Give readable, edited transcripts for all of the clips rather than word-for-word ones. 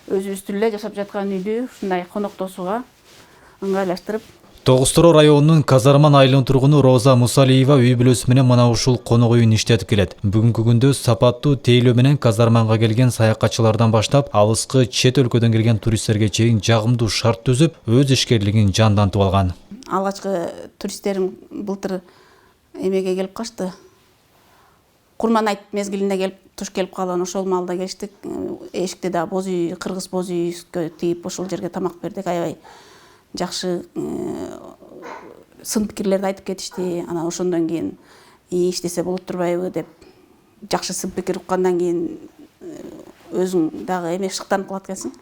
өзүбүз эле жашап жаткан үйдү ушундай коноктосууга ыңгайлаштырып. Тогуз-Тороо районунун Казарман айылынын тургуну Роза Мусалиева үй бүлөсү менен мына ушул конок үйүн иштетип келет. Бүгүнкү күндө сапаттуу тейлөө менен Казарманга келген саякатчылардан баштап алыскы чет өлкөдөн келген туристтерге чейин жагымдуу шарт түзүп, өз ишкерлигин жандантып алган. Алгачкы туристтерим былтыр эмеге келип калышты. Курман айт мезгилинде келип туш келип калган, ошол маалда келиштик. Эшикте да боз үй, кыргыз боз үйгө тийип ошол жерге тамак бердик. Аябай жакшы сын пикирлерди айтып кетишти. Анан ошондон кийин иштесе болот турбайбы деп жакшы сын пикир уккандан кийин өзүң дагы эме шыктанып калат экенсиң.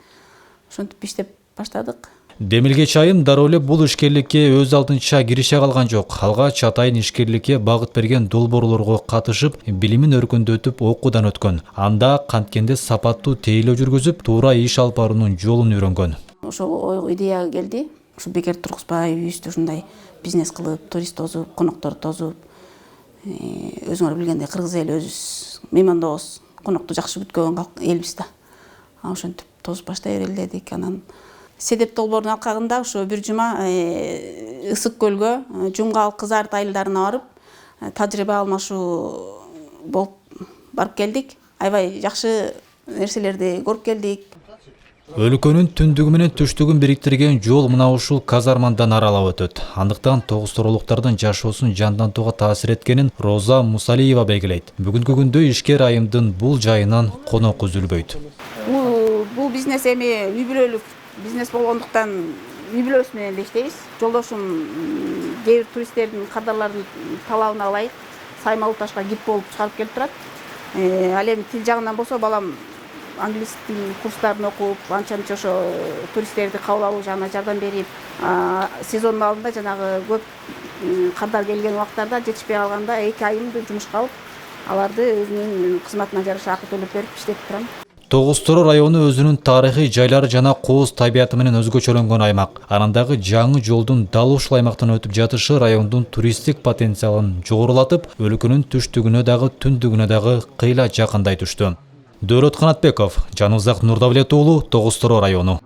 Ошентип иштеп баштадык. Демилгеч айым дароо эле бул ишкерликке өз алдынча кирише калган жок. Алгач атайын ишкерликке багыт берген долбоорлорго катышып, билимин өркүндөтүп, окуудан өткөн. Анда канткенде сапаттуу тейлөө жүргүзүп, туура иш алып баруунун жолун үйрөнгөн. Ошол идея келди. Ушу бекер тургузбай, үйүбүздө ушундай бизнес кылып, турист тосуп, конокторду тосуп, өзүңөр билгендей кыргыз эли өзүбүз меймандообуз, конокту жакшы күткөн элбиз да. Ошентип тосуп баштай берели. Анан седеп долбоордун алкагында ошо бир жума Ысык көлгө, Жумгал, Кызарт айылдарына барып, тажрыйба алмашуу болуп барып келдик. Аябай жакшы нерселерди көрүп келдик. Өлкөнүн түндүгү менен түштүгүн бириктирген жол мына ушул Казармандан аралап өтөт. Андыктан тогуз-тороолуктардын жашоосун жандантууга таасир эткенин Роза Мусалиева белгилейт. Бүгүнкү күндө ишкер айымдын бул жайынан конок үзүлбөйт. Бул бизнес эми үй бүлөлүк бизнес болгондуктан үй бүлөбүз менен эле иштейбиз. Жолдошум кээ бир туристтердин кадрларын талабына ылайык Саймал Ташка гид болуп чыгарып келип турат. Ал эми тил жагынан болсо балам англис тил курстарын окуп, анча-мынча ошо туристтерди кабыл алуу жагына жардам берип, сезон маалында жанагы көп кардар келген убактарда жетишпей калганда 2 айымды жумушка алып, аларды өзүнүн кызматына жараша акы төлөп берип иштетип турам. Тогуз-Тороо району өзүнүн тарыхый жайлары жана кооз табияты менен өзгөчөлөнгөн аймак. Анандагы жаңы жолдун дал ушул аймактан өтүп жатышы райондун туристтик потенциалын жогорулатып, өлкөнүн түштүгүнө дагы түндүгүнө дагы кыйла жакындай түштү. Дөөрөт Канатбеков, Жаныбзак Нурдавлет уулу, Тогуз-Тороо району.